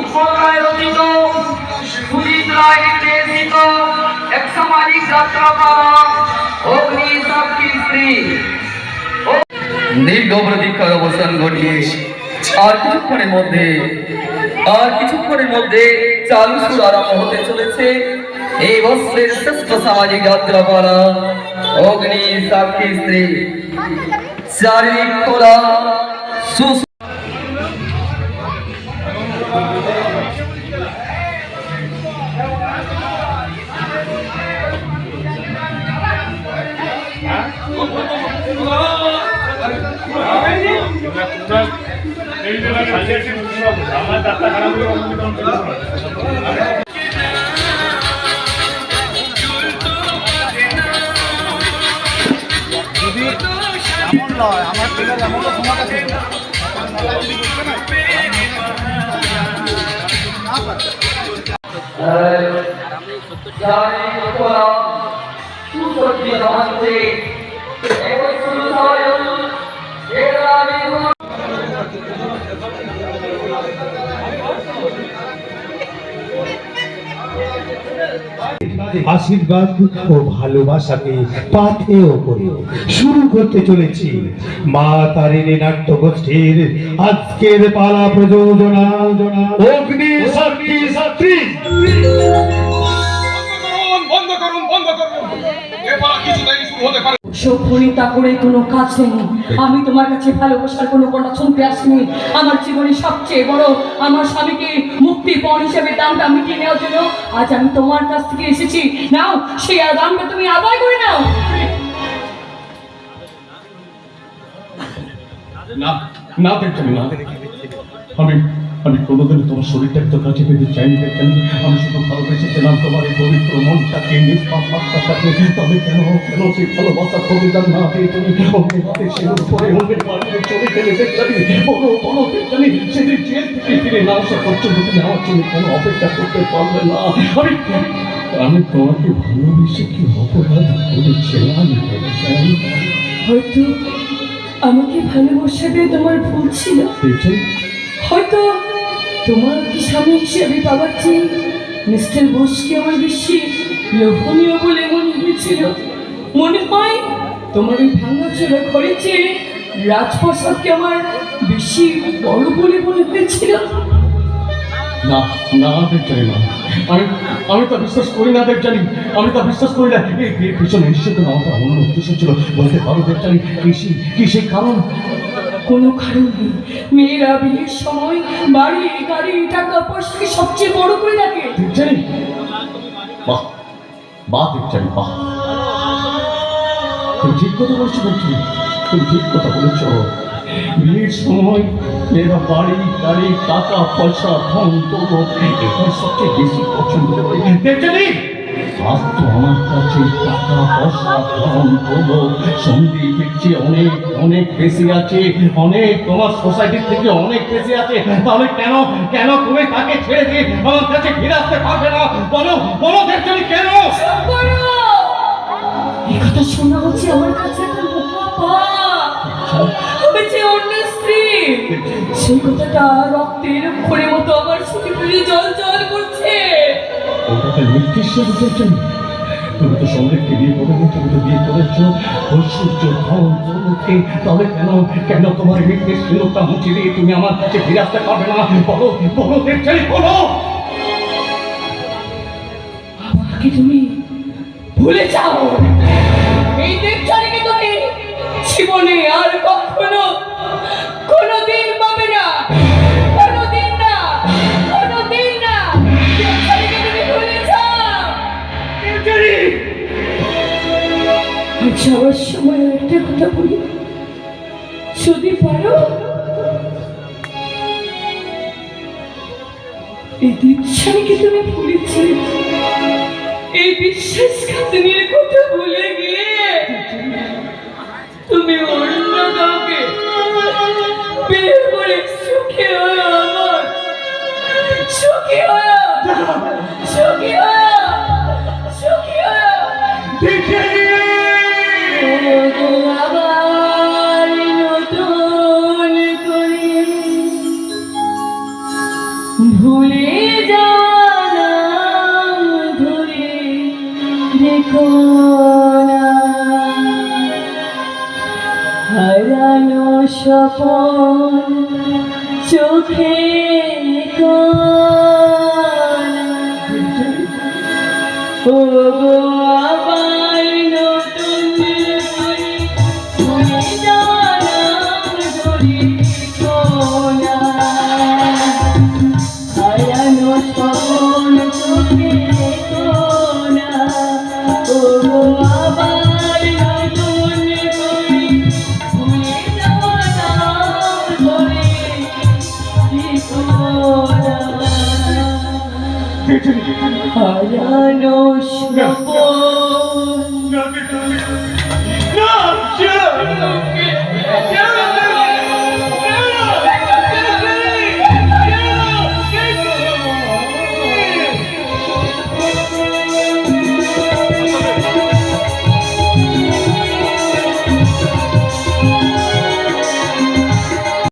উৎপল রায় রচিত, সুজিত রায় নির্দেশিত এক সামাজিক যাত্রাপালা অগ্নি সাক্ষী স্ত্রী। দীর্ঘ প্রতীক্ষার অবসান ঘটিয়ে আর কিছুক্ষণের মধ্যে চালু সুর আরম্ভ হতে চলেছে এই বৎসরের শ্রেষ্ঠ সামাজিক যাত্রাপালা অগ্নি সাক্ষী স্ত্রী। চারিদিক খোলা আশীর্বাদ ও ভালোবাসাকে পাথেয় করে শুরু করতে চলেছি মা তারিণী নাট্যগোষ্ঠীর আজকের পালা প্রযোজনা অগ্নি সাক্ষী স্ত্রী। বন্ধ করুন এ পালা কিছুতেই শুরু হতে পারে। সভ্যতা করে কোনো কাজ নেই। আমি তোমার কাছে ভালোবাসার কোনো কথা শুনতে আসিনি। আমার জীবনে সবচেয়ে বড় আমার স্বামীকে মুক্তিপণ হিসেবে দামটা মিটিয়ে নেওয়ার জন্য আজ আমি তোমার কাছ থেকে এসেছি। নাও সেই দামটা তুমি আদায় করে নাও। না না দেখতে না, আমি কোনোদিন তোমার শরীরটাকে তো কাছে পেতে চাইনি দেখেন। আমি শুধু ভালোবেসেছিলাম তোমার এই পবিত্র মনটাকে, নিষ্পাপ আত্মাটাকে। তবে কেন সেই ভালোবাসার প্রতিদান না পেয়ে তুমি অন্যের দেশের উপরে অন্যের বাড়িতে চলে গেলে দেখলাম। বলো দেখলাম সেদিন জেল থেকে ফিরে না আসা পর্যন্ত তুমি আমার জন্য কেন অপেক্ষা করতে পারলে না? আমি তোমাকে ভালোবেসে কি অপরাধ করেছিলাম? হয়তো আমাকে ভালোবাসাতে তোমার ভুল ছিল। হয়তো তোমার স্বামী হিসেবে পাওয়ার চেয়ে মিস্টার বোসকে আমার বেশি লোভনীয় বলে মনে হয়েছিল। মনে হয় তোমার এই ভাঙাচোরা ঘরে চেয়ে রাজপ্রাসাদকে আমার বেশি বড় বলে মনে হয়েছিল। না না দেখজানি না, আমি তো বিশ্বাস করি না দেখজানি। আমি তো বিশ্বাস করি না। এই বিয়ের পিছনে নিশ্চিত না আমাদের অন্য উদ্দেশ্য ছিল। বলতে পারো দেখজানি কি সেই কারণ? কোনো কারণ নেই। মেয়েরা বিয়ের সময় বাড়ি গাড়ি টাকা পয়সাকে সবচেয়ে বড় করে থাকে। দেখজানি বাহ দেখজানি বাহ, তুমি ঠিক কথা বলছো দেখজানি, তুমি ঠিক কথা বলেছ। বিয়ের সময় মেয়েরা বাড়ি গাড়ি টাকা পয়সা ধন দৌলত এটাই সবচেয়ে বেশি পছন্দ করে দেখজানি। আজ তো আমার কাছে টাকা পয়সা ধন দৌলত সঙ্গীতের চেয়ে অনেক অনেক বেশি আছে, অনেক তোমার সোসাইটির থেকে অনেক বেশি আছে। তাহলে কেন তুমি তাকে ছেড়ে দিয়ে আমার কাছে ফিরে আসতে পারবে না? বলো দেখজানি কেন? এই কথা শোনা হচ্ছে আমার কাছে একটা অন্য স্ত্রী। সেই কথাটা রক্তের অক্ষরের মতো আমার সুখে ফিরে জল জল করছে। ওটাকে নির্দিষ্ট বুঝেছেন। তুমি তো সমৃদ্ধি বিয়ে করে তুমি তো বিয়ে করেছো ঐশ্বর্য ধন দৌলতকে। তাহলে কেন তোমার নির্দেশশীলতা মুছে দিয়ে তুমি আমার কাছে ফিরে আসতে পারবে না? বলো দেখছেন, বলো। আমাকে তুমি ভুলে যাও। এই দেখছানিকে তুমি জীবনে আর কখনো কোনোদিন পাবে না, কোনোদিন না। দেখছানিকে তুমি ভুলে যাও। যাওয়ার সময় একটা কথা বলি, যদি পারো এই দীপশালীকে তুমি ভুলেছিলে। এই বিশ্বাসঘাতনীর কথা ভুলে গিয়ে তুমি অন্য কাউকে বিয়ে করে সুখী হয়ে আমার সুখী হয়ে আবার নতুন করে ভুলে দেখো না হারানো স্বপন চোখে ও গো আবার নতুন করে ভুলে যাওয়া নাম ধরে কোনা হারানো স্বপন চোখে কোনা ও গো আবার নতুন করে ভুলে যাওয়া নাম ধরে কোনা হারানো স্বপন